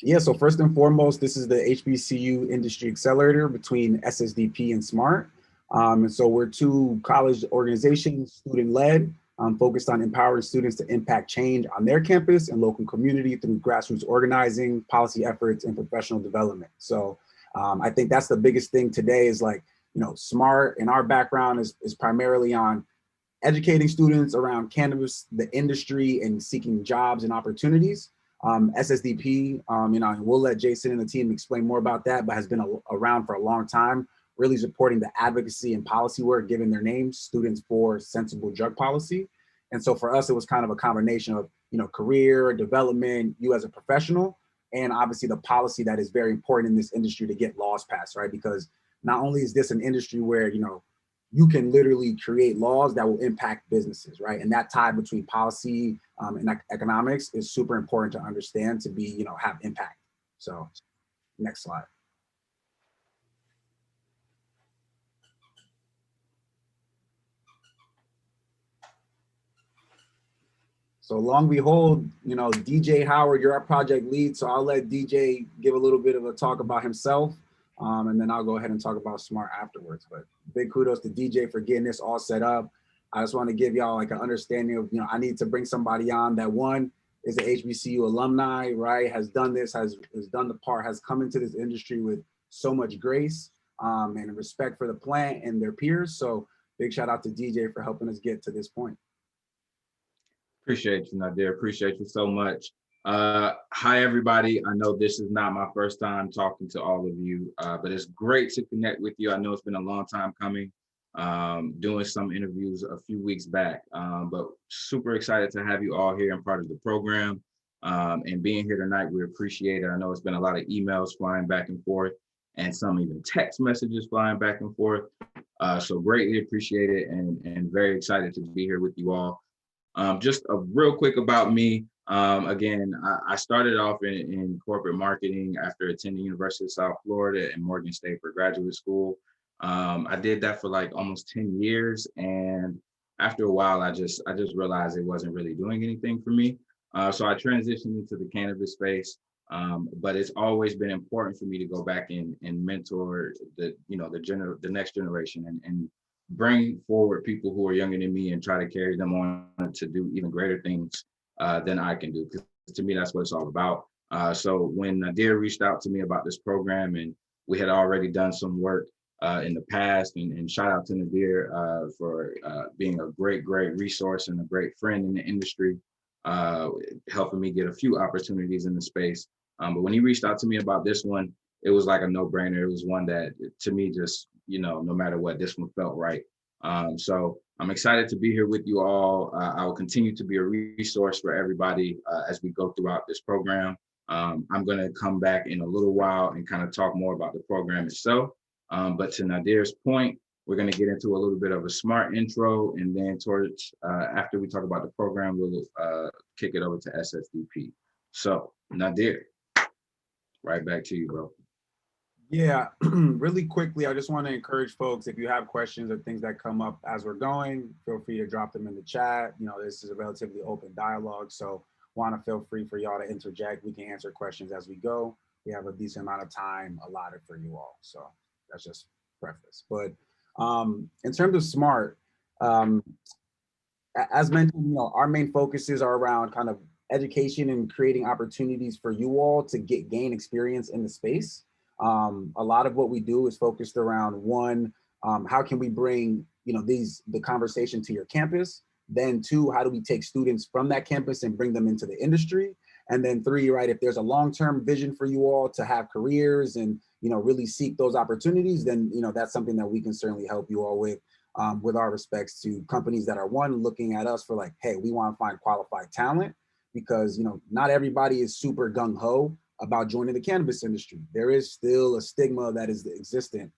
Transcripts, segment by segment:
Yeah, so first and foremost, this is the HBCU Industry Accelerator between SSDP and SMART. And so we're two college organizations, student-led, focused on empowering students to impact change on their campus and local community through grassroots organizing, policy efforts, and professional development. So I think that's the biggest thing today is like, SMART in our background is primarily on educating students around cannabis, the industry, and seeking jobs and opportunities. SSDP, we'll let Jason and the team explain more about that, but has been around for a long time, really supporting the advocacy and policy work, given their names, Students for Sensible Drug Policy. And so for us, it was kind of a combination of, career development, you as a professional, and obviously the policy that is very important in this industry to get laws passed, right? Because not only is this an industry where, you can literally create laws that will impact businesses, right? And that tie between policy and economics is super important to understand to be, have impact. So next slide. So long behold, DJ Howard, you're our project lead. So I'll let DJ give a little bit of a talk about himself. And then I'll go ahead and talk about SMART afterwards. But big kudos to DJ for getting this all set up. I just want to give y'all like an understanding of, I need to bring somebody on that one is an HBCU alumni, right? Has done this, has done the part, has come into this industry with so much grace and respect for the plant and their peers. So big shout out to DJ for helping us get to this point. Appreciate you, Nadir. Appreciate you so much. Hi, everybody. I know this is not my first time talking to all of you, but it's great to connect with you. I know it's been a long time coming, doing some interviews a few weeks back, but super excited to have you all here and part of the program. And being here tonight, we appreciate it. I know it's been a lot of emails flying back and forth and some even text messages flying back and forth. So greatly appreciate it and very excited to be here with you all. Just a real quick about me. Again, I started off in corporate marketing after attending University of South Florida and Morgan State for graduate school. I did that for like almost 10 years. And after a while, I just realized it wasn't really doing anything for me. So I transitioned into the cannabis space. But it's always been important for me to go back and mentor the next generation and bring forward people who are younger than me and try to carry them on to do even greater things than I can do. Because to me, that's what it's all about. So when Nadir reached out to me about this program and we had already done some work in the past, and shout out to Nadir for being a great resource and a great friend in the industry, helping me get a few opportunities in the space. But when he reached out to me about this one, it was like a no-brainer. It was one that, to me, just, no matter what, this one felt right. So I'm excited to be here with you all. I will continue to be a resource for everybody as we go throughout this program. I'm going to come back in a little while and kind of talk more about the program itself. But to Nadir's point, we're going to get into a little bit of a SMART intro, and then towards after we talk about the program, we'll kick it over to SSDP. So Nadir, right back to you, bro. Yeah, really quickly, I just want to encourage folks, if you have questions or things that come up as we're going, feel free to drop them in the chat. This is a relatively open dialogue, so want to feel free for y'all to interject. We can answer questions as we go. We have a decent amount of time allotted for you all, so that's just preface. But in terms of SMART, as mentioned, our main focuses are around kind of education and creating opportunities for you all to gain experience in the space. A lot of what we do is focused around one, how can we bring the conversation to your campus? Then two, how do we take students from that campus and bring them into the industry? And then three, right, if there's a long-term vision for you all to have careers and really seek those opportunities, then that's something that we can certainly help you all with our respects to companies that are one looking at us for like, hey, we want to find qualified talent because not everybody is super gung-ho about joining the cannabis industry. There is still a stigma that is existent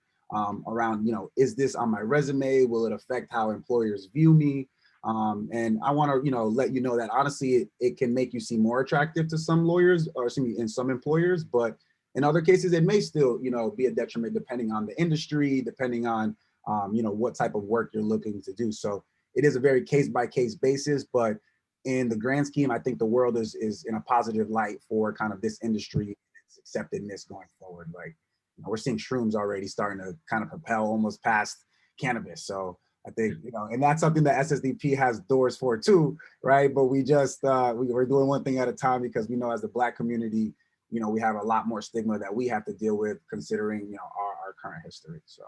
around, is this on my resume? Will it affect how employers view me? And I want to, let you know that honestly, it can make you seem more attractive to some lawyers or in some employers, but in other cases, it may still, be a detriment depending on the industry, depending on, what type of work you're looking to do. So it is a very case-by-case basis, but in the grand scheme, I think the world is in a positive light for kind of this industry acceptedness going forward. Like, you know, we're seeing shrooms already starting to kind of propel almost past cannabis. So I think, you know, and that's something that SSDP has doors for too, right? But we just, we're doing one thing at a time, because we know as the Black community, you know, we have a lot more stigma that we have to deal with, considering, you know, our current history. So,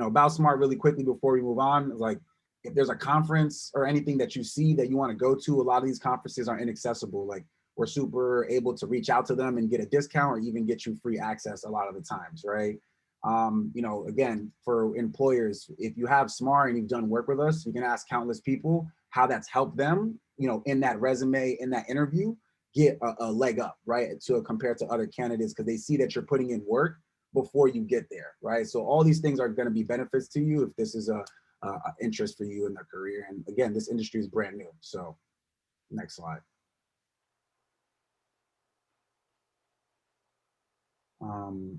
about Smart really quickly before we move on, like, if there's a conference or anything that you see that you want to go to, a lot of these conferences are inaccessible. Like, we're super able to reach out to them and get a discount, or even get you free access a lot of the times, right? Again, for employers, if you have Smart and you've done work with us, you can ask countless people how that's helped them, you know, in that resume, in that interview, get a leg up, right? Compared to other candidates, because they see that you're putting in work before you get there, right? So all these things are going to be benefits to you if this is a interest for you in their career. And again, this industry is brand new. So next slide.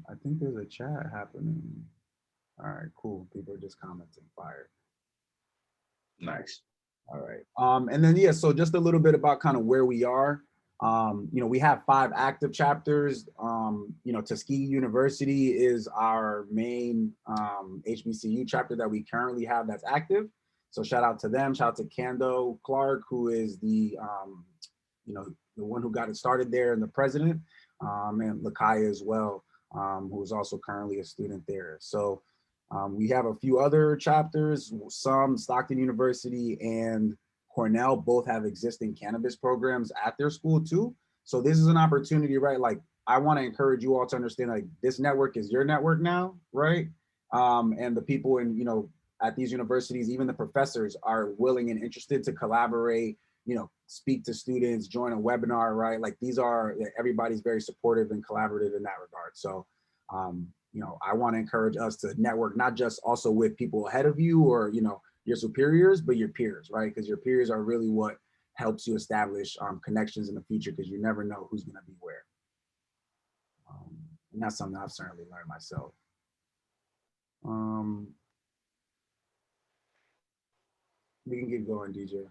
I think there's a chat happening. All right, cool. People are just commenting. Fire. Nice. All right. And then, yeah, so just a little bit about kind of where we are. We have 5 active chapters. Tuskegee University is our main HBCU chapter that we currently have that's active. So shout out to them. Shout out to Kando Clark, who is the one who got it started there, and the president, and Lakaya as well, who is also currently a student there. So we have a few other chapters. Some Stockton University and Cornell both have existing cannabis programs at their school too. So this is an opportunity, right? Like, I want to encourage you all to understand, like, this network is your network now, right? And the people at these universities, even the professors, are willing and interested to collaborate, speak to students, join a webinar, right? Like, everybody's very supportive and collaborative in that regard. So, I want to encourage us to network, not just also with people ahead of you or, your superiors, but your peers, right? Because your peers are really what helps you establish connections in the future, because you never know who's going to be where. And that's something I've certainly learned myself. We can keep going, DJ.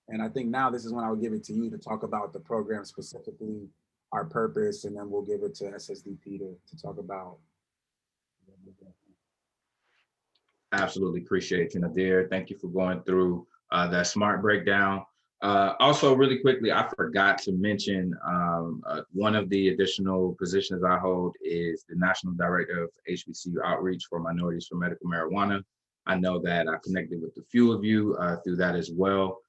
And I think now this is when I would give it to you to talk about the program specifically, our purpose, and then we'll give it to SSDP to talk about. Absolutely appreciate you, Nadir. Thank you for going through that Smart breakdown. Also, really quickly, I forgot to mention one of the additional positions I hold is the National Director of HBCU Outreach for Minorities for Medical Marijuana. I know that I connected with a few of you through that as well.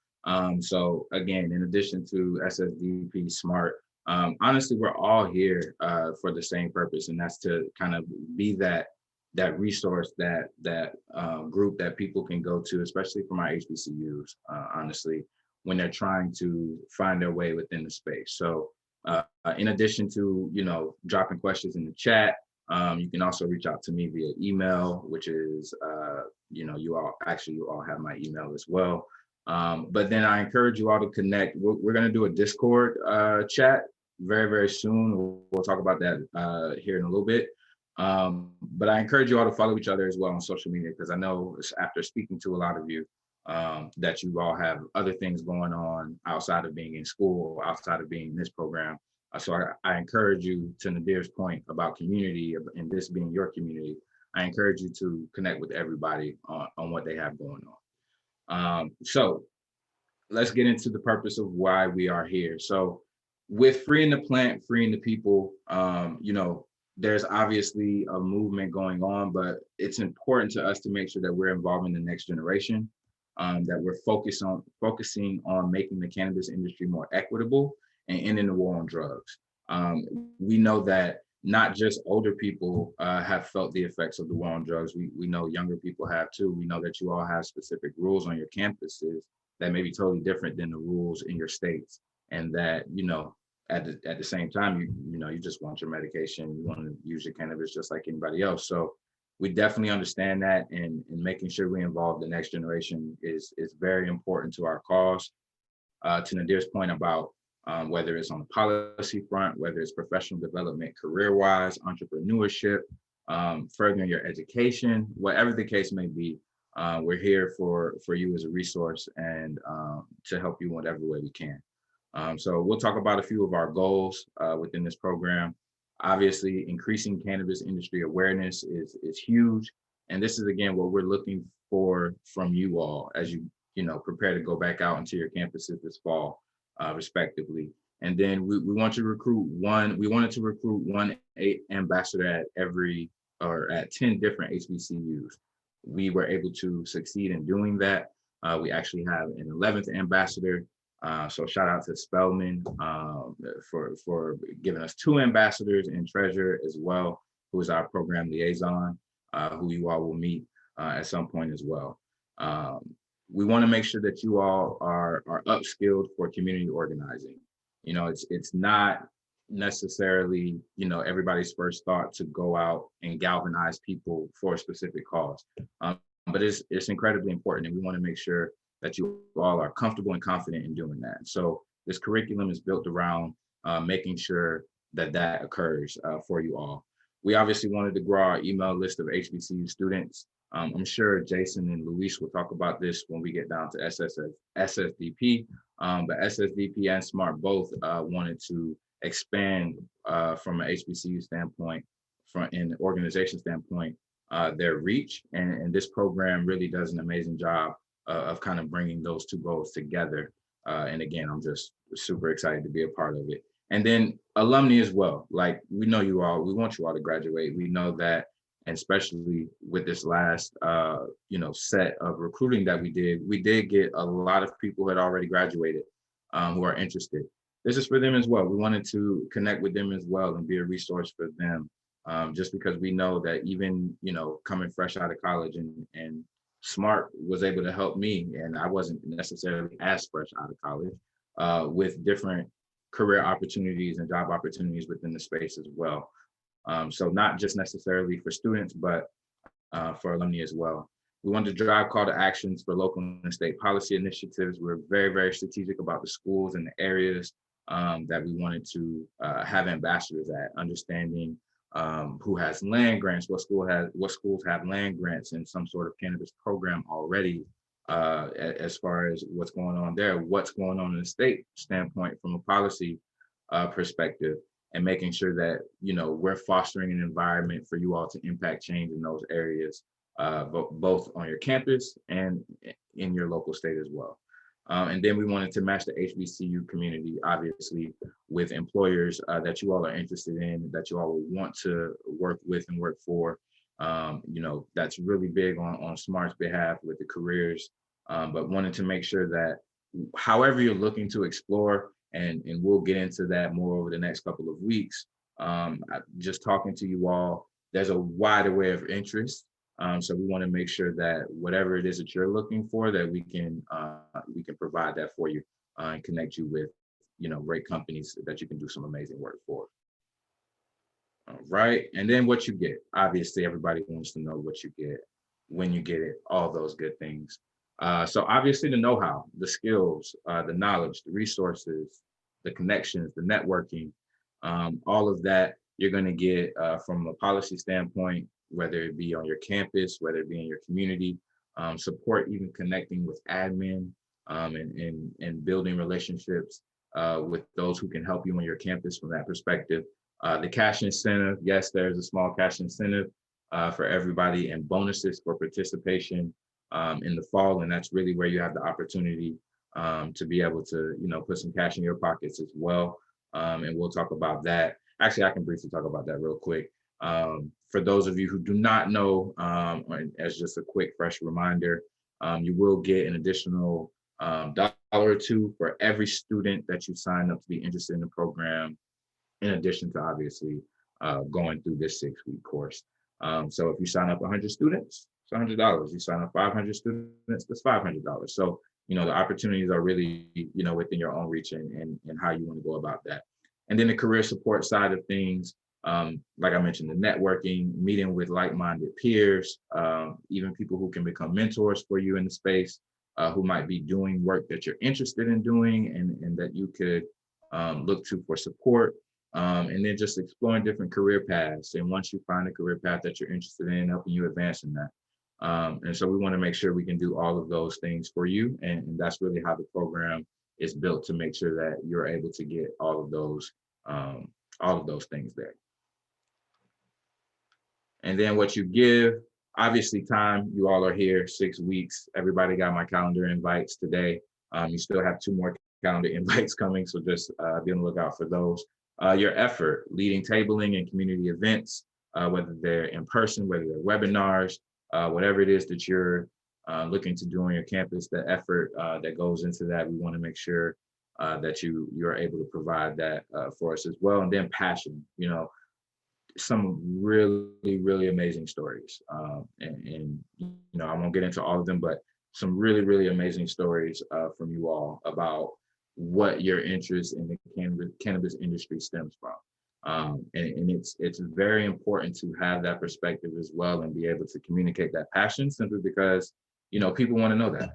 So again, in addition to SSDP Smart, honestly, we're all here for the same purpose, and that's to kind of be that resource, that group that people can go to, especially for my HBCUs, honestly, when they're trying to find their way within the space. So in addition to, dropping questions in the chat, you can also reach out to me via email, which is, you all have my email as well. But then I encourage you all to connect. We're going to do a Discord chat very, very soon. We'll talk about that here in a little bit. But I encourage you all to follow each other as well on social media, because I know after speaking to a lot of you, that you all have other things going on outside of being in school, outside of being in this program. So I encourage you, to Nadir's point about community and this being your community, I encourage you to connect with everybody on what they have going on. So let's get into the purpose of why we are here. So with Freeing the Plant, Freeing the People, there's obviously a movement going on, but it's important to us to make sure that we're involving the next generation, that we're focusing on making the cannabis industry more equitable and ending the war on drugs. We know that not just older people have felt the effects of the war on drugs. We know younger people have too. We know that you all have specific rules on your campuses that may be totally different than the rules in your states, and that, at the same time, you just want your medication, you want to use your cannabis just like anybody else. So we definitely understand that, and making sure we involve the next generation is very important to our cause. To Nadir's point about whether it's on the policy front, whether it's professional development, career-wise, entrepreneurship, furthering your education, whatever the case may be, we're here for you as a resource, and to help you in whatever way we can. So we'll talk about a few of our goals within this program. Obviously, increasing cannabis industry awareness is huge. And this is, again, what we're looking for from you all as you know, prepare to go back out into your campuses this fall, respectively. And then we want to recruit we wanted to recruit one ambassador at at 10 different HBCUs. We were able to succeed in doing that. We actually have an 11th ambassador. So shout out to Spellman for giving us 2 ambassadors, and Treasure as well, who is our program liaison, who you all will meet at some point as well. We want to make sure that you all are upskilled for community organizing. You know, it's not necessarily, you know, everybody's first thought to go out and galvanize people for a specific cause. But it's incredibly important, and we want to make sure that you all are comfortable and confident in doing that. So this curriculum is built around making sure that that occurs for you all. We obviously wanted to grow our email list of HBCU students. I'm sure Jason and Luis will talk about this when we get down to SSDP, but SSDP and SMART both wanted to expand from an HBCU standpoint, from an organization standpoint, their reach. And this program really does an amazing job of kind of bringing those 2 goals together. And again, I'm just super excited to be a part of it. And then alumni as well. Like, we know you all, we want you all to graduate. We know that, and especially with this last, you know, set of recruiting that we did get a lot of people who had already graduated who are interested. This is for them as well. We wanted to connect with them as well and be a resource for them, just because we know that even, you know, coming fresh out of college, and SMART was able to help me, and I wasn't necessarily as fresh out of college, with different career opportunities and job opportunities within the space as well. So not just necessarily for students, but for alumni as well. We wanted to drive call to actions for local and state policy initiatives. We're very, very strategic about the schools and the areas that we wanted to have ambassadors at, understanding who has land grants, what schools have land grants in some sort of cannabis program already, as far as what's going on there, what's going on in the state standpoint from a policy perspective, and making sure that, you know, we're fostering an environment for you all to impact change in those areas, both on your campus and in your local state as well. And then we wanted to match the HBCU community, obviously, with employers that you all are interested in, that you all will want to work with and work for. You know, that's really big on SMART's behalf with the careers, but wanted to make sure that however you're looking to explore, and we'll get into that more over the next couple of weeks, just talking to you all, there's a wide array of interests. So we want to make sure that whatever it is that you're looking for, that we can provide that for you, and connect you with, you know, great companies that you can do some amazing work for. All right, and then what you get. Obviously, everybody wants to know what you get, when you get it, all those good things. So obviously the know-how, the skills, the knowledge, the resources, the connections, the networking, all of that you're going to get from a policy standpoint, whether it be on your campus, whether it be in your community, support even connecting with admin, and building relationships with those who can help you on your campus from that perspective. The cash incentive, yes, there's a small cash incentive for everybody, and bonuses for participation in the fall, and that's really where you have the opportunity to be able to, you know, put some cash in your pockets as well. And we'll talk about that. Actually, I can briefly talk about that real quick. For those of you who do not know, as just a quick, fresh reminder, you will get an additional $1 or $2 for every student that you sign up to be interested in the program, in addition to obviously going through this 6-week course. So if you sign up 100 students, it's $100. You sign up 500 students, that's $500. So, you know, the opportunities are really, you know, within your own reach, and how you want to go about that. And then the career support side of things, like I mentioned, the networking, meeting with like-minded peers, even people who can become mentors for you in the space, who might be doing work that you're interested in doing, and that you could look to for support. And then just exploring different career paths. And once you find a career path that you're interested in, helping you advance in that. And so we want to make sure we can do all of those things for you. And that's really how the program is built to make sure that you're able to get all of those things there. And then what you give, obviously time, you all are here 6 weeks. Everybody got my calendar invites today. You still have 2 more calendar invites coming, so just be on the lookout for those. Your effort, leading tabling and community events, whether they're in person, whether they're webinars, whatever it is that you're looking to do on your campus, the effort that goes into that, we want to make sure that you're able to provide that for us as well. And then passion, some really amazing stories, and I won't get into all of them, but some really amazing stories from you all about what your interest in the cannabis industry stems from, and it's very important to have that perspective as well and be able to communicate that passion, simply because people want to know that.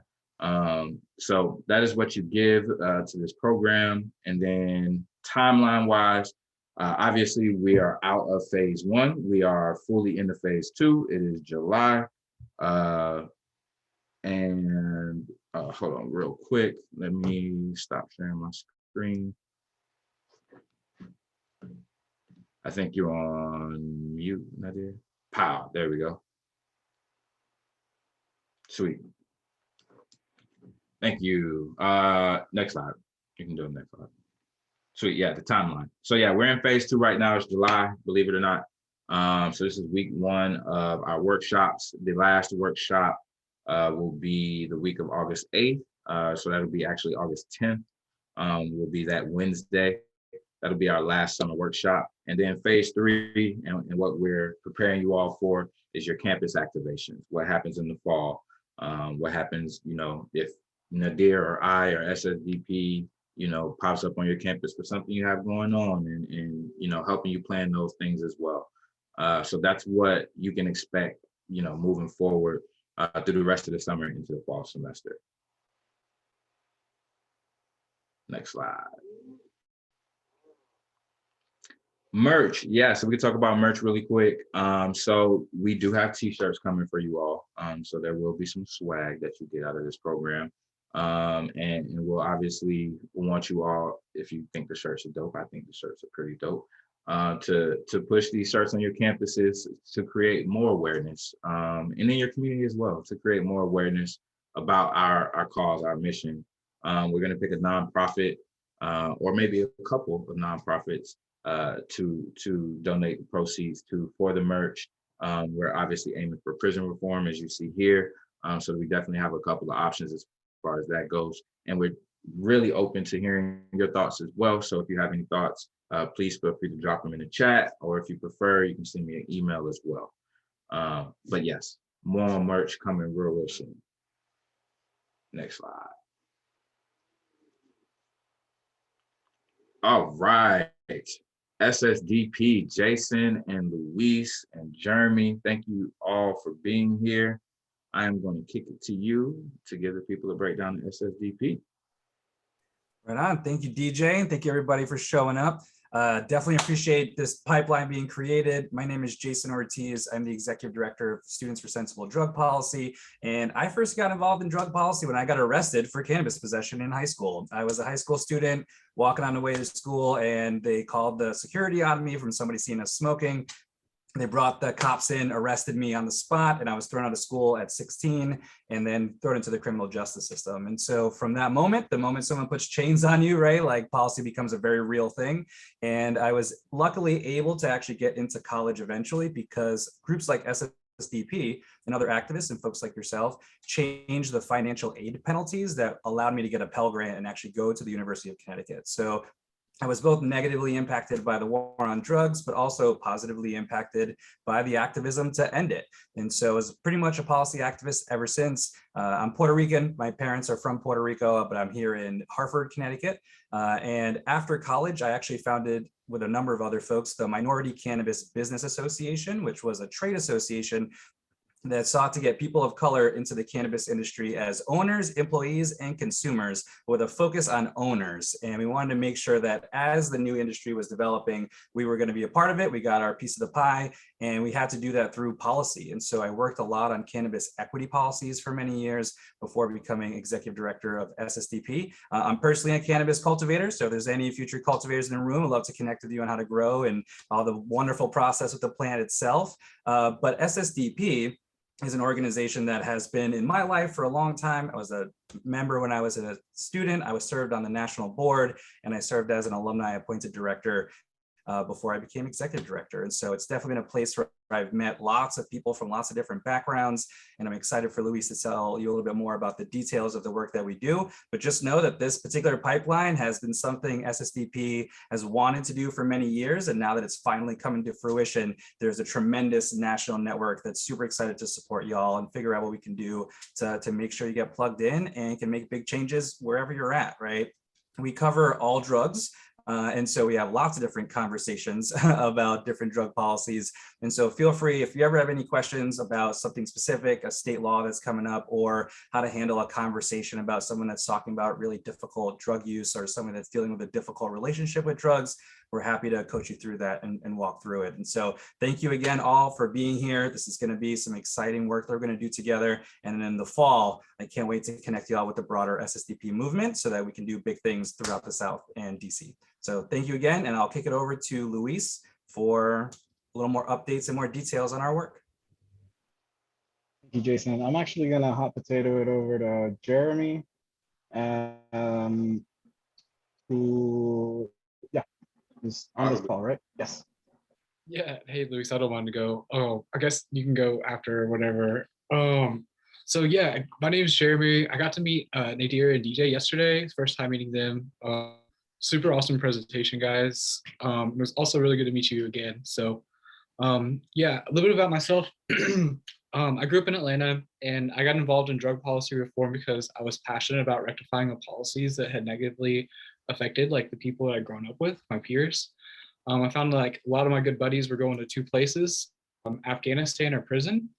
So that is what you give to this program. And then timeline wise, obviously, we are out of phase 1. We are fully into phase 2. It is July. And hold on real quick. Let me stop sharing my screen. I think you're on mute, Nadir. Pow, there we go. Sweet. Thank you. Next slide. You can do it next slide. Sweet, yeah, the timeline. So yeah, we're in phase 2 right now. It's July, believe it or not. So this is week 1 of our workshops. The last workshop will be the week of August 8th. So that'll be actually August 10th. Will be that Wednesday. That'll be our last summer workshop. And then phase 3, and what we're preparing you all for, is your campus activations. What happens in the fall? What happens, if Nadir or I or SSDP pops up on your campus for something you have going on, and helping you plan those things as well. So that's what you can expect, moving forward through the rest of the summer into the fall semester. Next slide. Merch, yeah, so we can talk about merch really quick. So we do have t-shirts coming for you all. So there will be some swag that you get out of this program. And we'll obviously want you all, if you think the shirts are dope, I think the shirts are pretty dope, to push these shirts on your campuses to create more awareness, and in your community as well, to create more awareness about our cause, our mission. We're going to pick a nonprofit, or maybe a couple of nonprofits to donate the proceeds for the merch. We're obviously aiming for prison reform, as you see here. So we definitely have a couple of options as far as that goes. And we're really open to hearing your thoughts as well. So if you have any thoughts, please feel free to drop them in the chat, or if you prefer, you can send me an email as well. But yes, more merch coming real soon. Next slide. All right. SSDP, Jason and Luis and Jeremy, thank you all for being here. I am going to kick it to you to give the people a breakdown of SSDP. Right on. Thank you, DJ, and thank you everybody for showing up. Definitely appreciate this pipeline being created. My name is Jason Ortiz. I'm the Executive Director of Students for Sensible Drug Policy. And I first got involved in drug policy when I got arrested for cannabis possession in high school. I was a high school student walking on the way to school, and they called the security on me from somebody seeing us smoking. They brought the cops in, arrested me on the spot, and I was thrown out of school at 16 and then thrown into the criminal justice system. And so from that moment, the moment someone puts chains on you, right, like policy becomes a very real thing. And I was luckily able to actually get into college eventually because groups like SSDP and other activists and folks like yourself changed the financial aid penalties that allowed me to get a Pell Grant and actually go to the University of Connecticut. So I was both negatively impacted by the war on drugs, but also positively impacted by the activism to end it. And so I was pretty much a policy activist ever since. I'm Puerto Rican. My parents are from Puerto Rico, but I'm here in Hartford, Connecticut. And after college, I actually founded, with a number of other folks, the Minority Cannabis Business Association, which was a trade association that sought to get people of color into the cannabis industry as owners, employees, and consumers, with a focus on owners. And we wanted to make sure that as the new industry was developing, we were going to be a part of it. We got our piece of the pie, and we had to do that through policy. And so I worked a lot on cannabis equity policies for many years before becoming executive director of SSDP. I'm personally a cannabis cultivator, so if there's any future cultivators in the room, I'd love to connect with you on how to grow and all the wonderful process with the plant itself. But SSDP is an organization that has been in my life for a long time. I was a member when I was a student. I was served on the national board, and I served as an alumni appointed director before I became executive director. And so it's definitely been a place where I've met lots of people from lots of different backgrounds. And I'm excited for Luis to tell you a little bit more about the details of the work that we do. But just know that this particular pipeline has been something SSDP has wanted to do for many years. And now that it's finally coming to fruition, there's a tremendous national network that's super excited to support y'all and figure out what we can do to make sure you get plugged in and can make big changes wherever you're at, right? We cover all drugs. And so we have lots of different conversations about different drug policies. And so feel free, if you ever have any questions about something specific, a state law that's coming up, or how to handle a conversation about someone that's talking about really difficult drug use or someone that's dealing with a difficult relationship with drugs, we're happy to coach you through that and walk through it. And so thank you again all for being here. This is going to be some exciting work that we're going to do together. And then in the fall, I can't wait to connect you all with the broader SSDP movement so that we can do big things throughout the South and DC. So thank you again, and I'll kick it over to Luis for a little more updates and more details on our work. Thank you, Jason. I'm actually gonna hot potato it over to Jeremy, who, yeah, is on this call, right? Yes. Yeah. Hey, Luis, I don't want to go. Oh, I guess you can go after whatever. So yeah, my name is Jeremy. I got to meet Nadir and DJ yesterday. First time meeting them. Super awesome presentation, guys. It was also really good to meet you again. So yeah, a little bit about myself. I grew up in Atlanta, and I got involved in drug policy reform because I was passionate about rectifying the policies that had negatively affected like the people that I'd grown up with, my peers. I found like a lot of my good buddies were going to two places, Afghanistan or prison.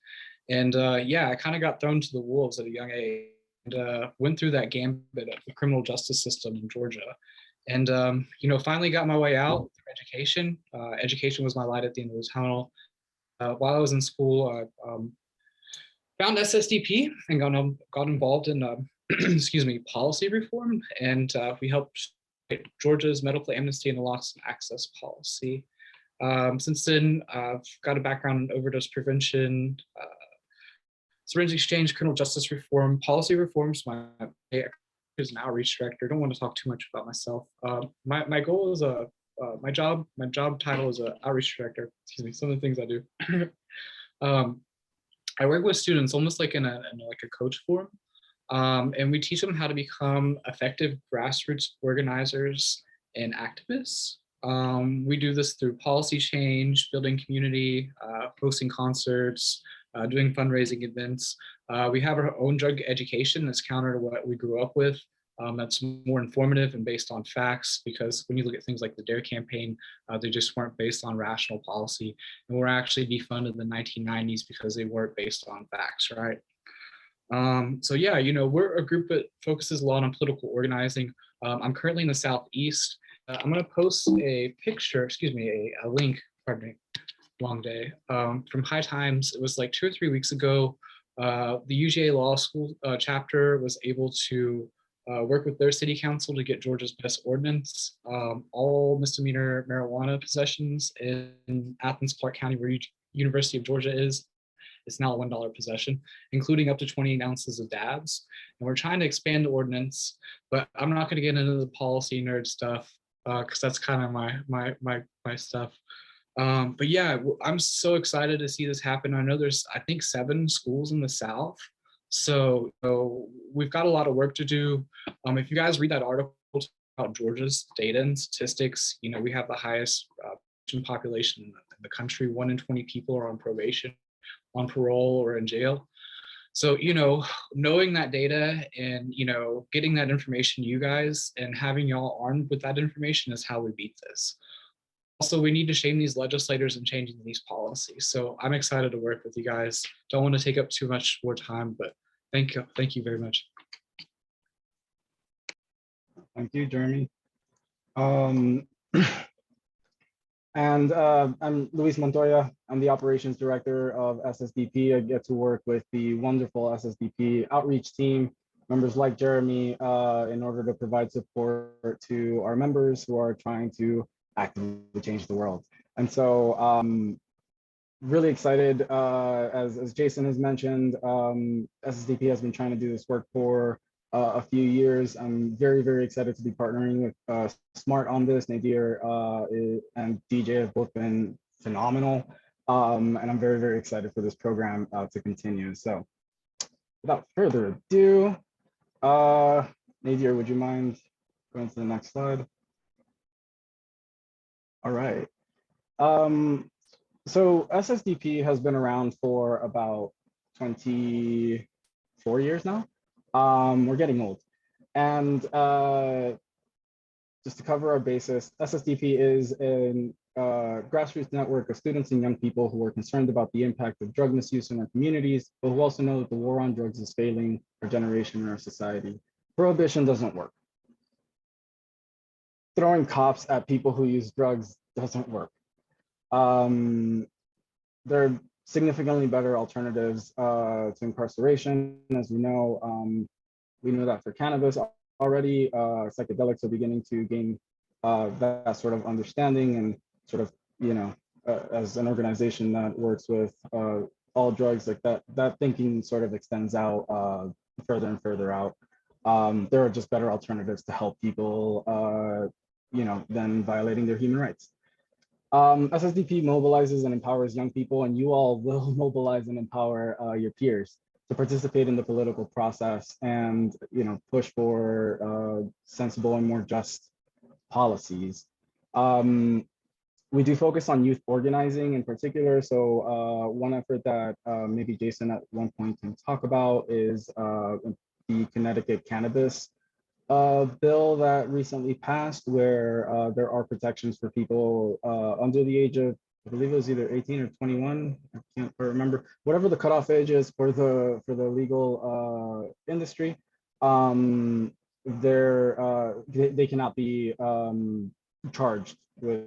And yeah, I kind of got thrown to the wolves at a young age and went through that gambit of the criminal justice system in Georgia. And, you know, finally got my way out through education. Education was my light at the end of the tunnel. While I was in school, I found SSDP and got involved in, excuse me, policy reform. And we helped Georgia's medical amnesty and naloxone access policy. Since then, I've got a background in overdose prevention, syringe exchange, criminal justice reform, policy reforms. My is an outreach director. Don't want to talk too much about myself. My goal is my job title is an outreach director. Excuse me. Some of the things I do. I work with students almost like in a coach form, and we teach them how to become effective grassroots organizers and activists. We do this through policy change, building community, hosting concerts, doing fundraising events. We have our own drug education that's counter to what we grew up with. That's more informative and based on facts, because when you look at things like the DARE campaign, they just weren't based on rational policy, and were actually defunded in the 1990s because they weren't based on facts, right? So yeah, you know, we're a group that focuses a lot on political organizing. I'm currently in the Southeast. I'm gonna post a picture, excuse me, a link, pardon me, long day, from High Times. It was like 2 or 3 weeks ago. The UGA Law School chapter was able to work with their city council to get Georgia's best ordinance. All misdemeanor marijuana possessions in Athens, Clark County, where University of Georgia is, it's now a $1 possession, including up to 28 ounces of dabs. And we're trying to expand the ordinance, but I'm not going to get into the policy nerd stuff because that's kind of my stuff. But yeah, I'm so excited to see this happen. I know there's, I think, 7 schools in the South. So we've got a lot of work to do. If you guys read that article about Georgia's data and statistics, you know, we have the highest population in the country. 1 in 20 people are on probation, on parole, or in jail. So, you know, knowing that data and, you know, getting that information to you guys and having y'all armed with that information is how we beat this. also we need to shame these legislators in changing these policies. So I'm excited to work with you guys. Don't want to take up too much more time, but thank you very much. Thank you, Jeremy. And I'm Luis Montoya. I'm the operations director of SSDP. I get to work with the wonderful SSDP outreach team, members like Jeremy, in order to provide support to our members who are trying to actively change the world. And so really excited, as Jason has mentioned, SSDP has been trying to do this work for a few years. I'm very, very excited to be partnering with Smart on this. Nadir and DJ have both been phenomenal. And I'm very, very excited for this program to continue. So without further ado, Nadir, would you mind going to the next slide? All right. So SSDP has been around for about 24 years now. We're getting old. And just to cover our basis, SSDP is a grassroots network of students and young people who are concerned about the impact of drug misuse in our communities, but who also know that the war on drugs is failing our generation and our society. Prohibition doesn't work. Throwing cops at people who use drugs doesn't work. There are significantly better alternatives to incarceration. As we know that for cannabis already, psychedelics are beginning to gain that sort of understanding, and sort of, as an organization that works with all drugs, like that thinking sort of extends out further and further out. There are just better alternatives to help people, than violating their human rights. SSDP mobilizes and empowers young people, and you all will mobilize and empower your peers to participate in the political process and push for sensible and more just policies. We do focus on youth organizing in particular. So one effort that maybe Jason at one point can talk about is the Connecticut cannabis bill that recently passed, where there are protections for people under the age of, I believe it was either 18 or 21. I can't remember. Whatever the cutoff age is for the legal industry, they cannot be charged with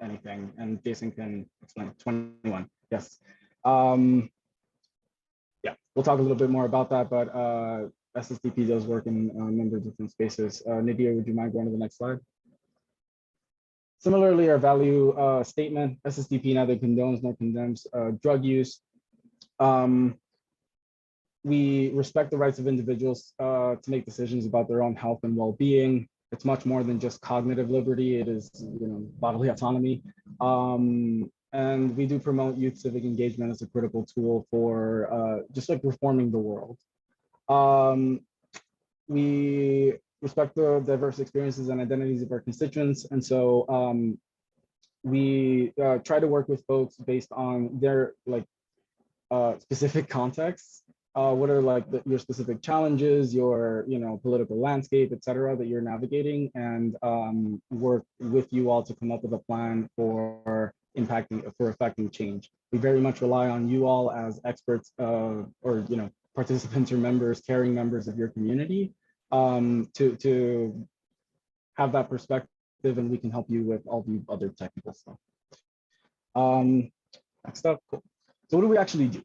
anything. And Jason can explain. 21. Yes. Yeah, we'll talk a little bit more about that, but SSDP does work in a number of different spaces. Nadir, would you mind going to the next slide? Similarly, our value statement, SSDP neither condones nor condemns drug use. We respect the rights of individuals to make decisions about their own health and well-being. It's much more than just cognitive liberty. It is, bodily autonomy. And we do promote youth civic engagement as a critical tool for just like reforming the world. We respect the diverse experiences and identities of our constituents. And so we try to work with folks based on their specific contexts. What are your specific challenges, your political landscape, et cetera, that you're navigating, and work with you all to come up with a plan for affecting change. We very much rely on you all as experts or participants or members, caring members of your community, to have that perspective, and we can help you with all the other technical stuff. Next up, cool. So what do we actually do?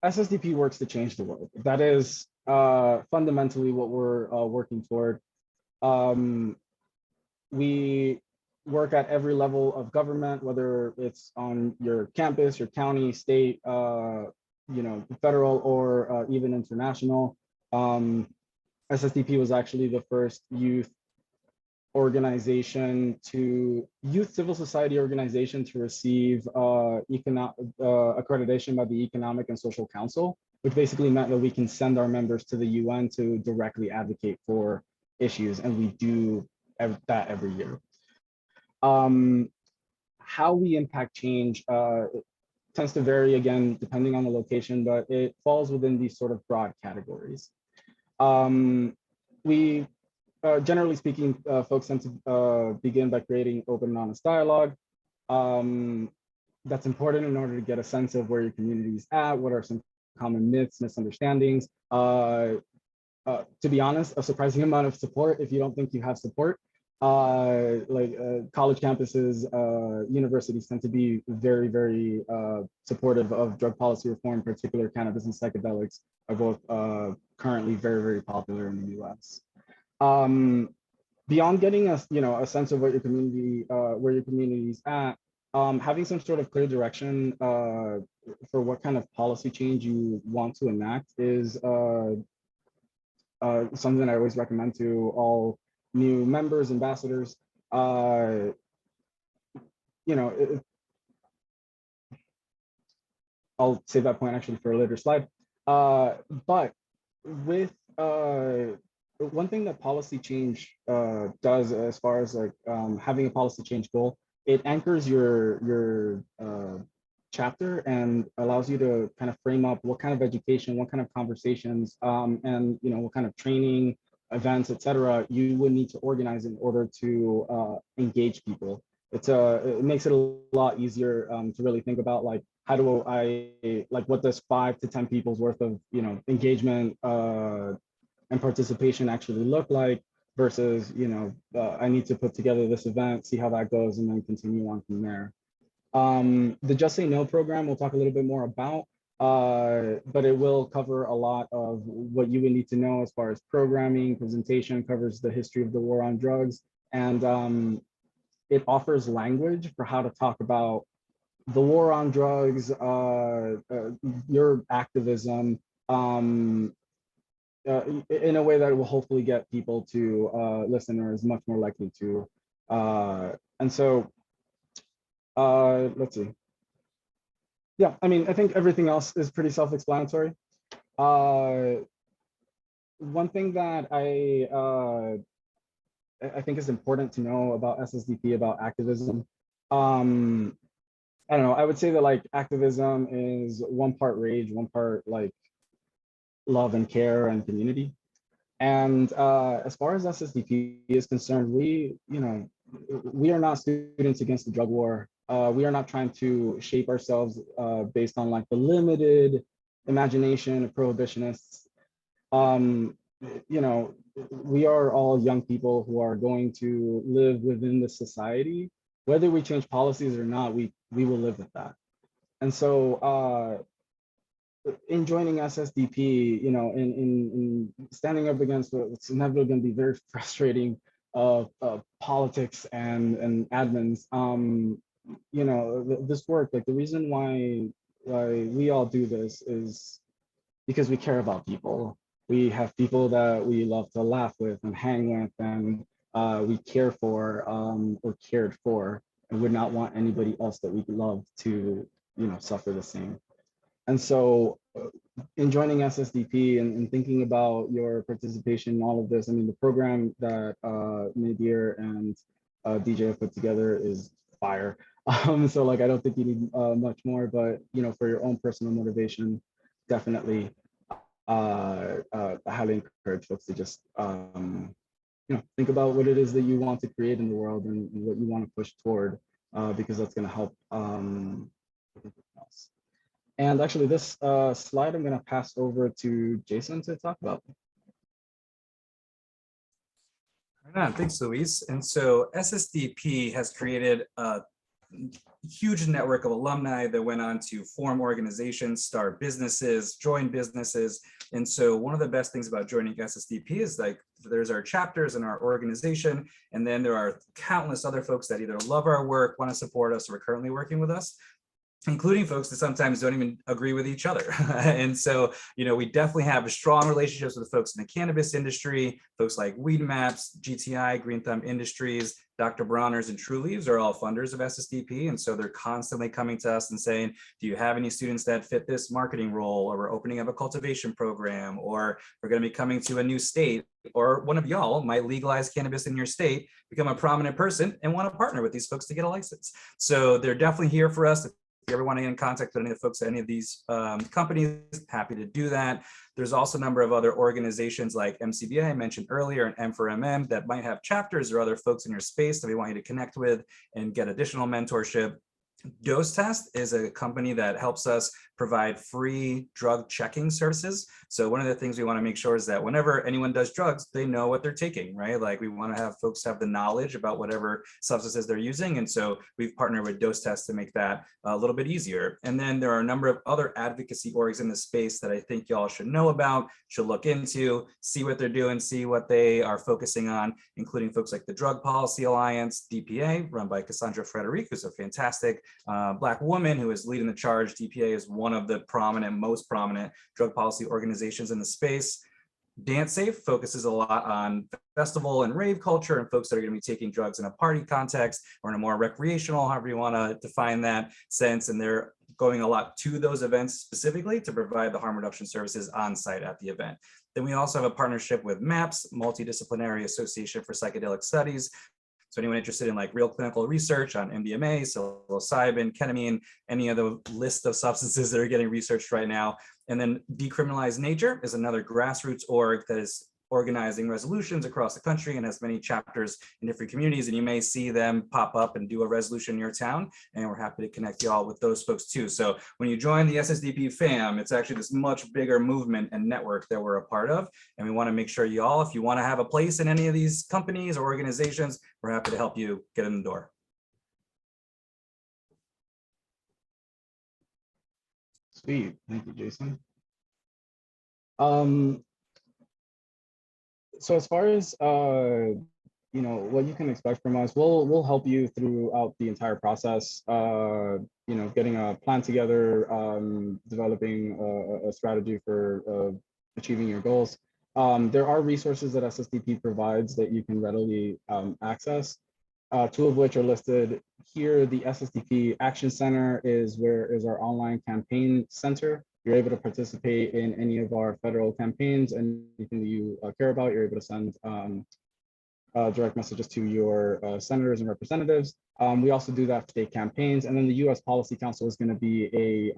SSDP works to change the world. That is fundamentally what we're working toward. We work at every level of government, whether it's on your campus, your county, state, federal, or even international. SSDP was actually the first youth civil society organization to receive accreditation by the Economic and Social Council, which basically meant that we can send our members to the UN to directly advocate for issues, and we do that every year. How we impact change tends to vary, again, depending on the location, but it falls within these sort of broad categories. We generally speaking, folks tend to begin by creating open and honest dialogue. That's important in order to get a sense of where your community is at, what are some common myths, misunderstandings. To be honest, a surprising amount of support if you don't think you have support. College campuses, universities tend to be very, very supportive of drug policy reform. In particular, cannabis and psychedelics are both currently very, very popular in the U.S. Beyond getting a sense of what your community, where your community is at, having some sort of clear direction for what kind of policy change you want to enact is something I always recommend to all new members, ambassadors. You know, I'll save that point actually for a later slide. But with one thing that policy change does, as far as like having a policy change goal, it anchors your chapter and allows you to kind of frame up what kind of education, what kind of conversations, and what kind of training, events, etc. you would need to organize in order to engage people. It makes it a lot easier to really think about, like, how do I, like, what does 5 to 10 people's worth of engagement and participation actually look like, versus I need to put together this event, see how that goes, and then continue on from there. The Just Say No program we'll talk a little bit more about, but it will cover a lot of what you would need to know as far as programming, presentation, covers the history of the war on drugs, and it offers language for how to talk about the war on drugs, your activism, in a way that will hopefully get people to listen, or is much more likely to. And so, let's see. Yeah, I mean, I think everything else is pretty self-explanatory. One thing that I think is important to know about SSDP, about activism, I don't know, I would say that like activism is one part rage, one part like love and care and community. And as far as SSDP is concerned, we are not students against the drug war. We are not trying to shape ourselves based on like the limited imagination of prohibitionists. We are all young people who are going to live within the society. Whether we change policies or not, we will live with that. And so in joining SSDP, in standing up against what's inevitably going to be very frustrating politics and admins, this work, like the reason why we all do this is because we care about people. We have people that we love to laugh with and hang with, and we care for or cared for, and would not want anybody else that we love to suffer the same. And so in joining SSDP and thinking about your participation in all of this, I mean, the program that Nadir and DJ have put together is fire. So like, I don't think you need much more, but for your own personal motivation, definitely I highly encourage folks to just think about what it is that you want to create in the world and what you want to push toward, because that's going to help everything else. And actually, this slide I'm going to pass over to Jason to talk about. Right on. Thanks, Luis. And so SSDP has created a huge network of alumni that went on to form organizations, start businesses, join businesses. And so one of the best things about joining SSDP is like, there's our chapters and our organization, and then there are countless other folks that either love our work, want to support us, or are currently working with us, including folks that sometimes don't even agree with each other. And so, we definitely have strong relationships with folks in the cannabis industry, folks like Weed Maps, GTI, Green Thumb Industries, Dr. Bronner's, and True Leaves are all funders of SSDP. And so they're constantly coming to us and saying, do you have any students that fit this marketing role? Or we're opening up a cultivation program, or we're going to be coming to a new state, or one of y'all might legalize cannabis in your state, become a prominent person, and want to partner with these folks to get a license. So they're definitely here for us to you ever want to get in contact with any of the folks at any of these companies, happy to do that. There's also a number of other organizations like MCBA I mentioned earlier and M4MM that might have chapters or other folks in your space that we want you to connect with and get additional mentorship. Dose Test is a company that helps us provide free drug checking services. So one of the things we want to make sure is that whenever anyone does drugs, they know what they're taking, right? Like we want to have folks have the knowledge about whatever substances they're using. And so we've partnered with Dose Test to make that a little bit easier. And then there are a number of other advocacy orgs in the space that I think y'all should know about, should look into, see what they're doing, see what they are focusing on, including folks like the Drug Policy Alliance, DPA, run by Cassandra Frederic, who's a fantastic Black woman who is leading the charge. DPA is one of the most prominent drug policy organizations in the space. Dance Safe focuses a lot on festival and rave culture and folks that are going to be taking drugs in a party context or in a more recreational, however you want to define that sense. And they're going a lot to those events specifically to provide the harm reduction services on site at the event. Then we also have a partnership with MAPS, Multidisciplinary Association for Psychedelic Studies. So anyone interested in like real clinical research on MDMA, psilocybin, ketamine, any of the list of substances that are getting researched right now. And then Decriminalize Nature is another grassroots org that is organizing resolutions across the country and has many chapters in different communities. And you may see them pop up and do a resolution in your town. And we're happy to connect you all with those folks too. So when you join the SSDP fam, it's actually this much bigger movement and network that we're a part of. And we want to make sure you all, if you want to have a place in any of these companies or organizations, we're happy to help you get in the door. Sweet, thank you, Jason. So as far as you know, what you can expect from us, we'll help you throughout the entire process. You know, getting a plan together, developing a strategy for achieving your goals. There are resources that SSDP provides that you can readily access. Two of which are listed here. The SSDP Action Center is our online campaign center. You're able to participate in any of our federal campaigns, and anything that you care about, you're able to send direct messages to your senators and representatives. We also do that for state campaigns. And then the U.S. Policy Council is going to be a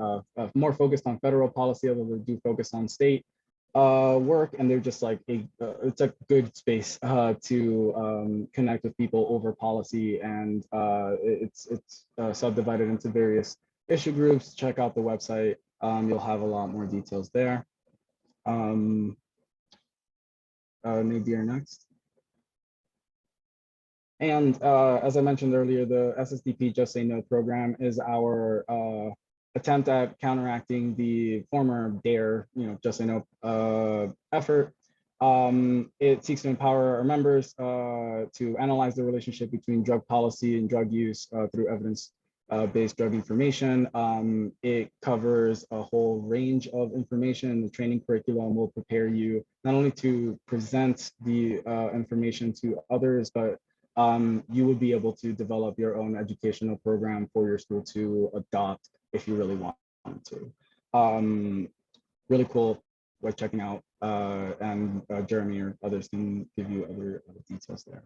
more focused on federal policy, although they do focus on state work. And they're just like, it's a good space to connect with people over policy. And it's subdivided into various issue groups. Check out the website. You'll have a lot more details there. Nadir next. And as I mentioned earlier, the SSDP Just Say No program is our attempt at counteracting the former DARE, Just Say No effort. It seeks to empower our members to analyze the relationship between drug policy and drug use through evidence-based drug information. It covers a whole range of information. The training curriculum will prepare you not only to present the information to others, but you will be able to develop your own educational program for your school to adopt if you really want to. Really cool, worth checking out, and Jeremy or others can give you other details there.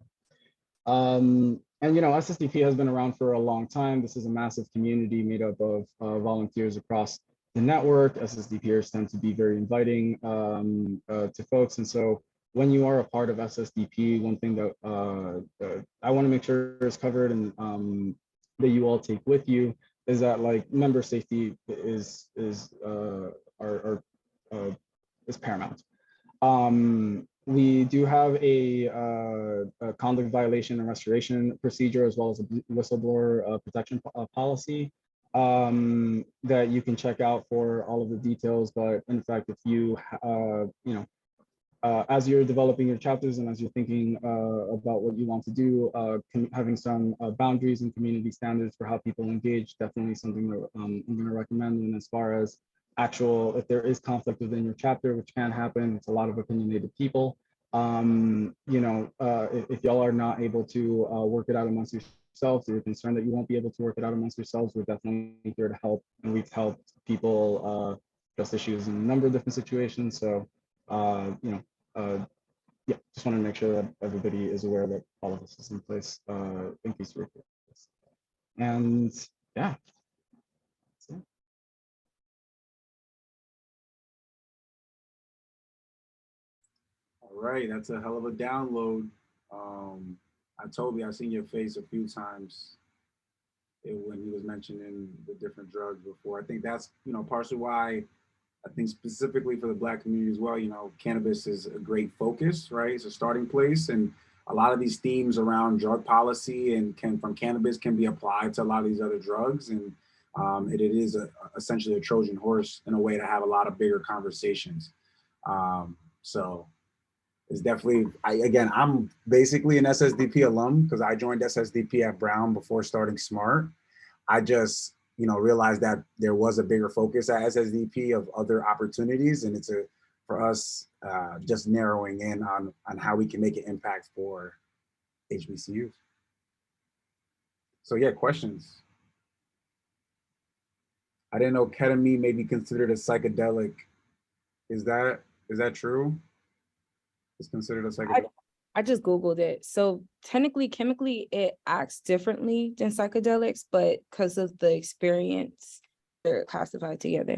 And SSDP has been around for a long time. This is a massive community made up of volunteers across the network. SSDPers tend to be very inviting to folks, and so when you are a part of SSDP, one thing that I want to make sure is covered and that you all take with you is that like member safety is paramount. We do have a conduct violation and restoration procedure, as well as a whistleblower protection policy that you can check out for all of the details. But in fact, if you as you're developing your chapters and as you're thinking about what you want to do, having some boundaries and community standards for how people engage, definitely something that I'm going to recommend. And as far as if there is conflict within your chapter, which can happen, it's a lot of opinionated people. If y'all are not able to work it out amongst yourselves, or you're concerned that you won't be able to work it out amongst yourselves, we're definitely here to help. And we've helped people address issues in a number of different situations. So, yeah, just want to make sure that everybody is aware that all of this is in place in case you're. And yeah, All right, that's a hell of a download. I've seen your face a few times when he was mentioning the different drugs before. I think that's, partially why I think specifically for the Black community as well, cannabis is a great focus, right? It's a starting place. And a lot of these themes around drug policy and from cannabis can be applied to a lot of these other drugs. And it is essentially a Trojan horse in a way to have a lot of bigger conversations. So it's definitely, I'm basically an SSDP alum because I joined SSDP at Brown before starting SMART. I just, realized that there was a bigger focus at SSDP of other opportunities, and it's for us just narrowing in on how we can make an impact for HBCUs. So yeah, questions. I didn't know ketamine may be considered a psychedelic. Is that true? It's considered a psychedelic. I just Googled it. So technically, chemically, it acts differently than psychedelics, but because of the experience, they're classified together.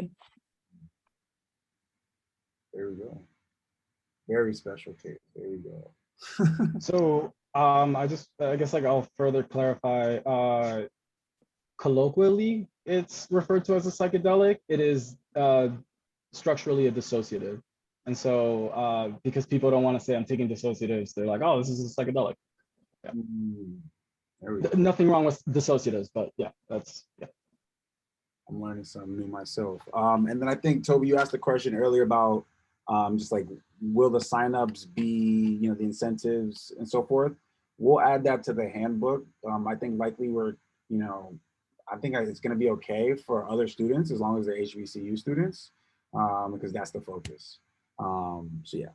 There we go. Very special case. There we go. So I guess like I'll further clarify. Colloquially, it's referred to as a psychedelic. It is structurally a dissociative. And so because people don't want to say I'm taking dissociatives, they're like, oh, this is a psychedelic. Yeah. Nothing wrong with dissociatives, but yeah, I'm learning something new myself. And then I think, Toby, you asked a question earlier about just like, will the signups be, the incentives and so forth? We'll add that to the handbook. I think likely I think it's going to be okay for other students as long as they're HBCU students, because that's the focus. So yeah.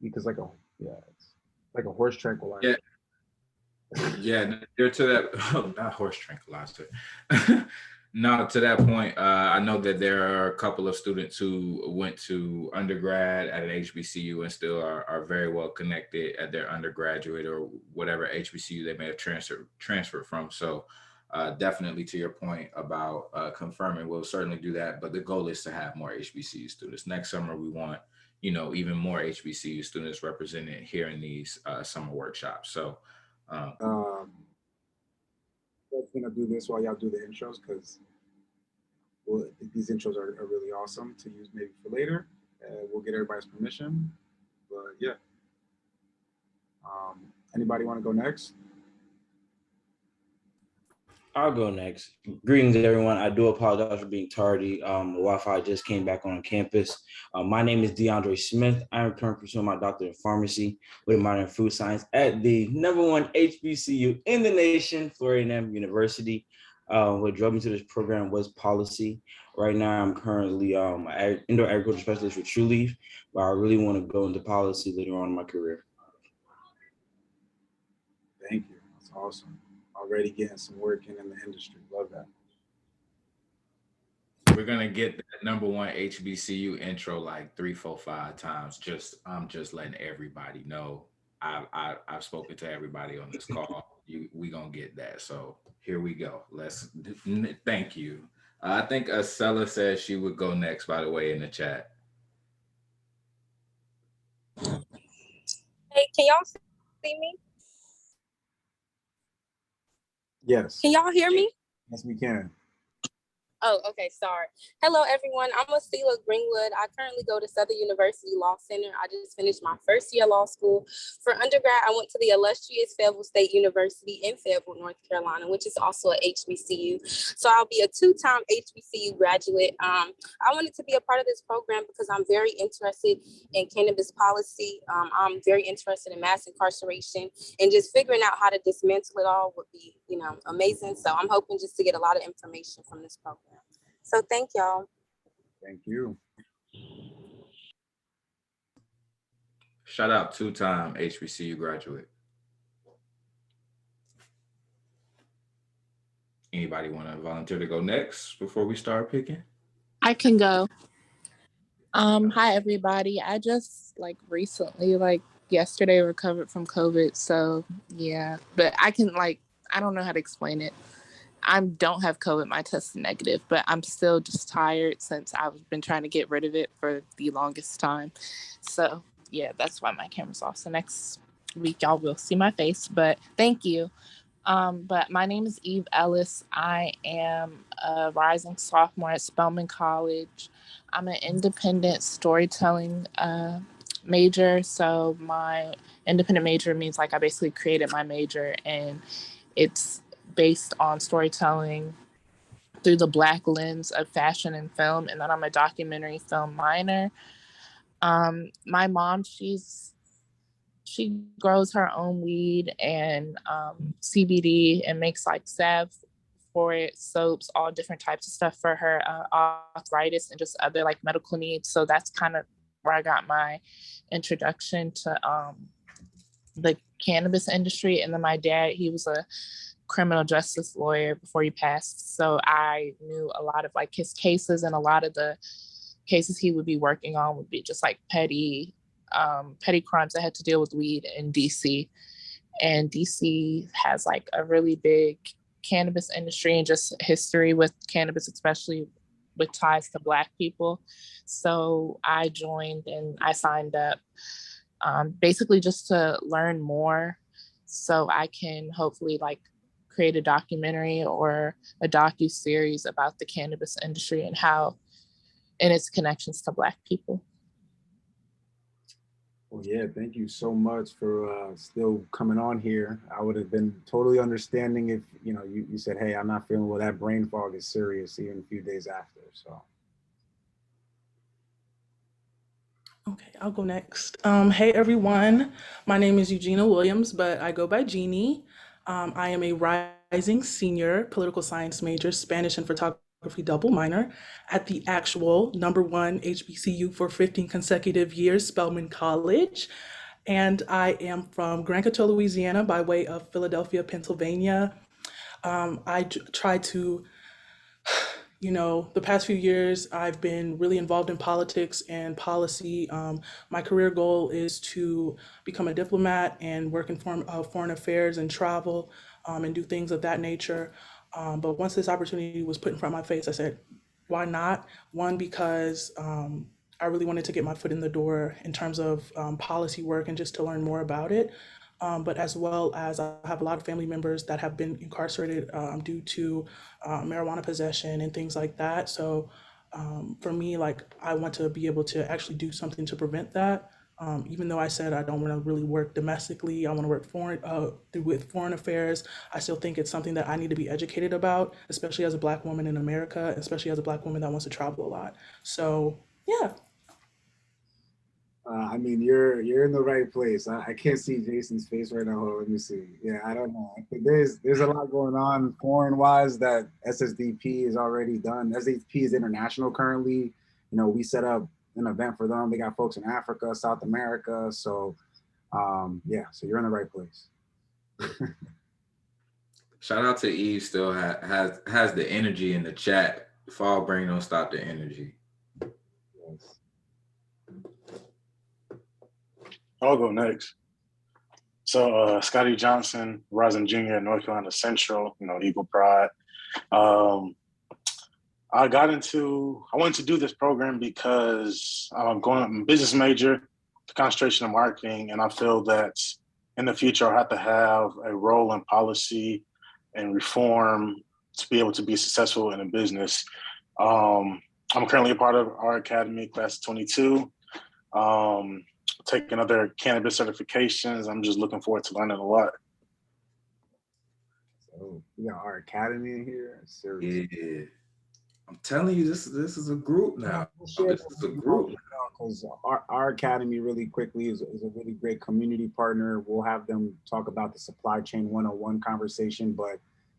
Because it's like a horse tranquilizer. Yeah. Yeah, they're to that, not horse tranquilizer. No, to that point, I know that there are a couple of students who went to undergrad at an HBCU and still are very well connected at their undergraduate or whatever HBCU they may have transferred from. So definitely to your point about confirming, we'll certainly do that. But the goal is to have more HBCU students. Next summer, we want, even more HBCU students represented here in these summer workshops. So I'm gonna do this while y'all do the intros because these intros are really awesome to use maybe for later. We'll get everybody's permission, but yeah. Anybody want to go next? I'll go next. Greetings, everyone. I do apologize for being tardy. Wi-Fi just came back on campus. My name is DeAndre Smith. I'm currently pursuing my doctorate in pharmacy with a minor in food science at the #1 HBCU in the nation, Florida A&M University. What drove me to this program was policy. Right now, I'm currently indoor agriculture specialist with True Leaf, but I really want to go into policy later on in my career. Thank you. That's awesome. Already getting some work in the industry. Love that. We're gonna get that #1 HBCU intro like 3, 4, 5 times. I'm just letting everybody know. I've spoken to everybody on this call. We gonna get that. So here we go. Thank you. I think Acela said she would go next, by the way, in the chat. Hey, can y'all see me? Yes. Can y'all hear me? Yes, we can. Oh, okay, sorry. Hello, everyone. I'm Acela Greenwood. I currently go to Southern University Law Center. I just finished my first year law school. For undergrad, I went to the illustrious Fayetteville State University in Fayetteville, North Carolina, which is also a HBCU. So I'll be a 2-time HBCU graduate. I wanted to be a part of this program because I'm very interested in cannabis policy. I'm very interested in mass incarceration, and just figuring out how to dismantle it all would be, amazing. So I'm hoping just to get a lot of information from this program. So thank y'all. Thank you. Shout out 2-time HBCU graduate. Anybody want to volunteer to go next before we start picking? I can go. Hi everybody. I just recently, yesterday, recovered from COVID. So yeah, but I don't know how to explain it. I don't have COVID. My test is negative, but I'm still just tired since I've been trying to get rid of it for the longest time. So yeah, that's why my camera's off. So next week y'all will see my face, but thank you. But my name is Eve Ellis. I am a rising sophomore at Spelman College. I'm an independent storytelling major. So my independent major means like I basically created my major, and it's based on storytelling through the Black lens of fashion and film. And then I'm a documentary film minor. My mom, she grows her own weed and CBD and makes like salve for it, soaps, all different types of stuff for her arthritis and just other like medical needs. So that's kind of where I got my introduction to the cannabis industry. And then my dad, he was a criminal justice lawyer before he passed. So I knew a lot of like his cases, and a lot of the cases he would be working on would be just like petty crimes that had to deal with weed in DC. And DC has like a really big cannabis industry and just history with cannabis, especially with ties to Black people. So I joined and I signed up basically just to learn more so I can hopefully like create a documentary or a docu-series about the cannabis industry and how and its connections to Black people. Well, yeah, thank you so much for still coming on here. I would have been totally understanding if, you know, you said, hey, I'm not feeling well, that brain fog is serious even a few days after, so. Okay, I'll go next. Hey everyone, my name is Eugenia Williams, but I go by Jeannie. I am a rising senior political science major, Spanish and photography double minor at the actual #1 HBCU for 15 consecutive years, Spelman College. And I am from Grand Coteau, Louisiana, by way of Philadelphia, Pennsylvania. I try to, you know, the past few years, I've been really involved in politics and policy. My career goal is to become a diplomat and work in foreign affairs and travel and do things of that nature. But once this opportunity was put in front of my face, I said, why not? One, because I really wanted to get my foot in the door in terms of policy work and just to learn more about it. But as well as I have a lot of family members that have been incarcerated due to marijuana possession and things like that. So for me, like I want to be able to actually do something to prevent that. Even though I said I don't want to really work domestically, I want to work with foreign affairs. I still think it's something that I need to be educated about, especially as a Black woman in America, especially as a Black woman that wants to travel a lot. So yeah. I mean, you're in the right place. I can't see Jason's face right now. Hold on, let me see. Yeah, I don't know. I think there's a lot going on foreign wise that SSDP is already done. SSDP is international currently. You know, we set up an event for them. They got folks in Africa, South America. So yeah, so you're in the right place. Shout out to Eve, still has the energy in the chat. Fall brain don't stop the energy. Yes. I'll go next. So Scotty Johnson, rising junior at North Carolina Central, you know, Eagle Pride. I wanted to do this program because I'm a business major, concentration in marketing, and I feel that in the future I'll have to have a role in policy and reform to be able to be successful in a business. I'm currently a part of our academy, class 22. Taking other cannabis certifications. I'm just looking forward to learning a lot. So we got our academy in here. Seriously. Yeah. I'm telling you, this is a group now. This is a group. Because our academy really quickly is a really great community partner. We'll have them talk about the supply chain 101 conversation, but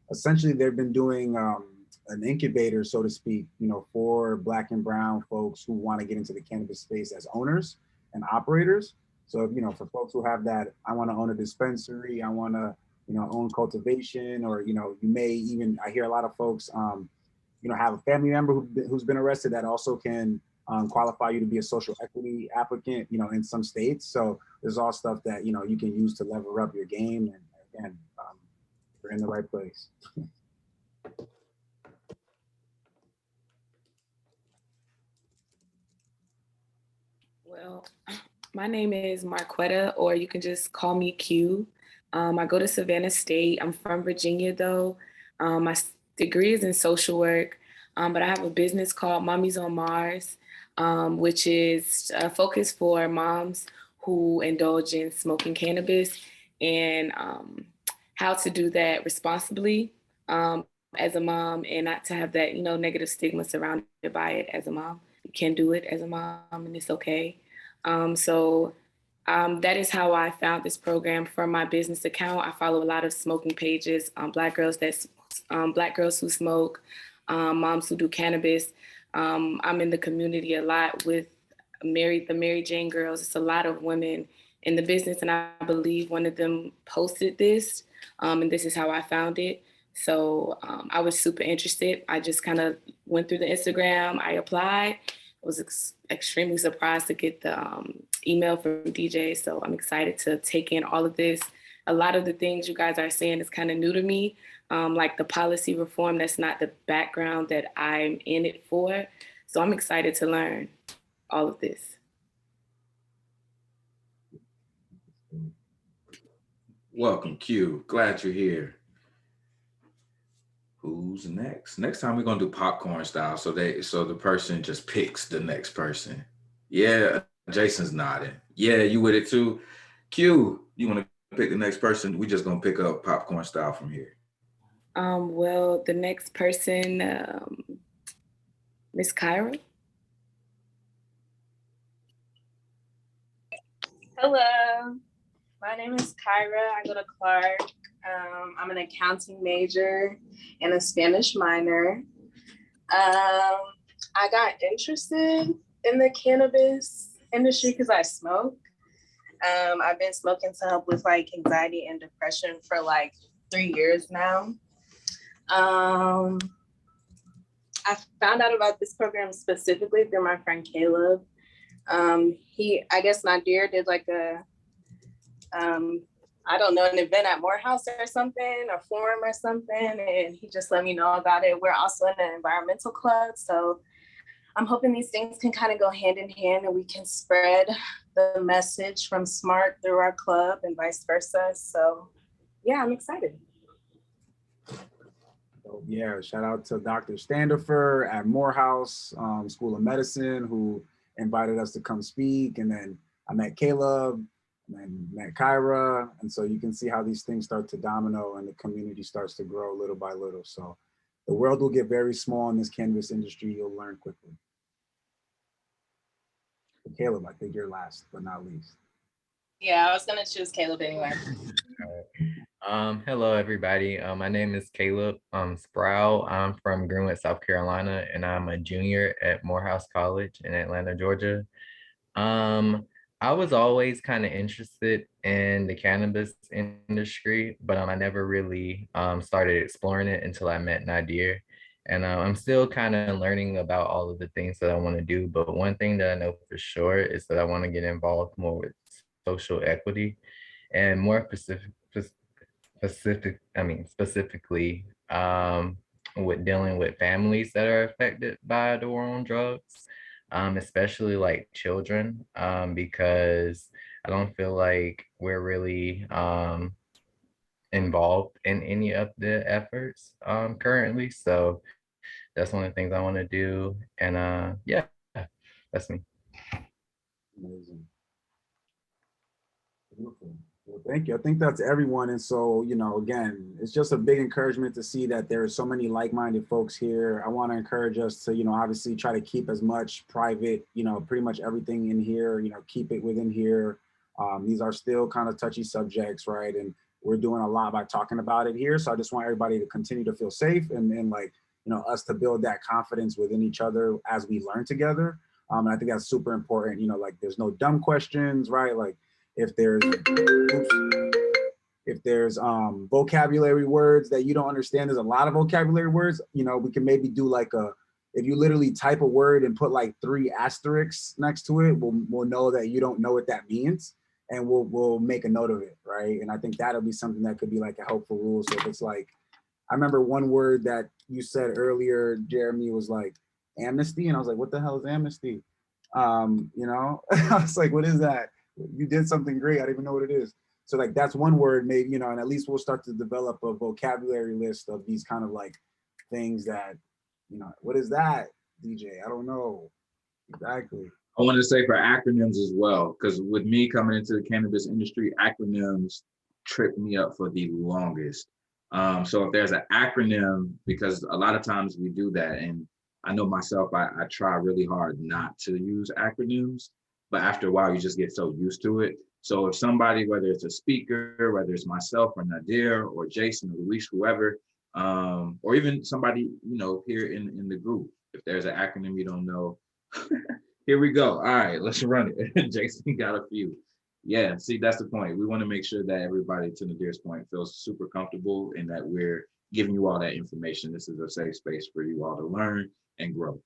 essentially they've been doing an incubator, so to speak, you know, for Black and brown folks who want to get into the cannabis space as owners and operators. So, you know, for folks who have that, I want to own a dispensary, I want to, you know, own cultivation, or, you know, you may even, I hear a lot of folks, you know, have a family member who's been arrested that also can qualify you to be a social equity applicant, you know, in some states. So there's all stuff that, you know, you can use to level up your game. And again, you're in the right place. Well, my name is Marquetta, or you can just call me Q. I go to Savannah State. I'm from Virginia, though. My degree is in social work, but I have a business called Mommies on Mars, which is a focus for moms who indulge in smoking cannabis and how to do that responsibly as a mom and not to have that, negative stigma surrounded by it as a mom. You can do it as a mom and it's okay. That is how I found this program from my business account. I follow a lot of smoking pages, Black girls who smoke, moms who do cannabis. I'm in the community a lot with the Mary Jane girls. It's a lot of women in the business, and I believe one of them posted this, and this is how I found it. So I was super interested. I just kind of went through the Instagram. I applied. I was extremely surprised to get the email from DJ. So I'm excited to take in all of this. A lot of the things you guys are saying is kind of new to me, like the policy reform. That's not the background that I'm in it for. So I'm excited to learn all of this. Welcome, Q. Glad you're here. Who's next? Next time we're gonna do popcorn style, so the person just picks the next person. Yeah, Jason's nodding. Yeah, you with it too. Q, you want to pick the next person? We just gonna pick up popcorn style from here. Well, the next person, Miss Kyra. Hello, my name is Kyra. I go to Clark. I'm an accounting major and a Spanish minor. I got interested in the cannabis industry because I smoke. I've been smoking to help with like anxiety and depression for like 3 years now. I found out about this program specifically through my friend Caleb. I guess Nadir did like I don't know, an event at Morehouse or something, a forum or something, and he just let me know about it. We're also in an environmental club, so I'm hoping these things can kind of go hand in hand and we can spread the message from SMART through our club and vice versa. So yeah, I'm excited. So, yeah, shout out to Dr. Standifer at Morehouse School of Medicine, who invited us to come speak. And then I met Caleb and met Kyra. And so you can see how these things start to domino and the community starts to grow little by little. So the world will get very small in this cannabis industry. You'll learn quickly. But Caleb, I think you're last, but not least. Yeah, I was gonna choose Caleb anyway. Hello, everybody. My name is Caleb Sproul. I'm from Greenwood, South Carolina, and I'm a junior at Morehouse College in Atlanta, Georgia. I was always kind of interested in the cannabis industry, but I never really started exploring it until I met Nadir. And I'm still kind of learning about all of the things that I want to do. But one thing that I know for sure is that I want to get involved more with social equity and more specifically with dealing with families that are affected by the war on drugs, especially like children, because I don't feel like we're really involved in any of the efforts currently. So that's one of the things I want to do. And yeah, that's me. Amazing. Beautiful. Well, thank you. I think that's everyone. And so, again, it's just a big encouragement to see that there are so many like-minded folks here. I want to encourage us to, obviously try to keep as much private, pretty much everything in here, keep it within here. These are still kind of touchy subjects, right? And we're doing a lot by talking about it here. So I just want everybody to continue to feel safe and like, us to build that confidence within each other as we learn together. And I think that's super important, like there's no dumb questions, right? Like if there's vocabulary words that you don't understand, there's a lot of vocabulary words, we can maybe do like if you literally type a word and put like 3 asterisks next to it, we'll know that you don't know what that means. And we'll make a note of it, right? And I think that'll be something that could be like a helpful rule. So if it's like, I remember one word that you said earlier, Jeremy, was like amnesty. And I was like, what the hell is amnesty? You know, I was like, what is that? You did something great. I don't even know what it is. So like, that's one word maybe, you know, and at least we'll start to develop a vocabulary list of these kind of like things that, you know, what is that, DJ? I don't know. Exactly. I want to say for acronyms as well, because with me coming into the cannabis industry, acronyms trip me up for the longest. So if there's an acronym, because a lot of times we do that, and I know myself, I try really hard not to use acronyms, but after a while, you just get so used to it. So if somebody, whether it's a speaker, whether it's myself or Nadir or Jason or Luis, whoever, or even somebody, you know, here in the group, if there's an acronym you don't know, here we go. All right, let's run it. Jason got a few. Yeah, see, that's the point. We want to make sure that everybody, to Nadir's point, feels super comfortable and that we're giving you all that information. This is a safe space for you all to learn and grow.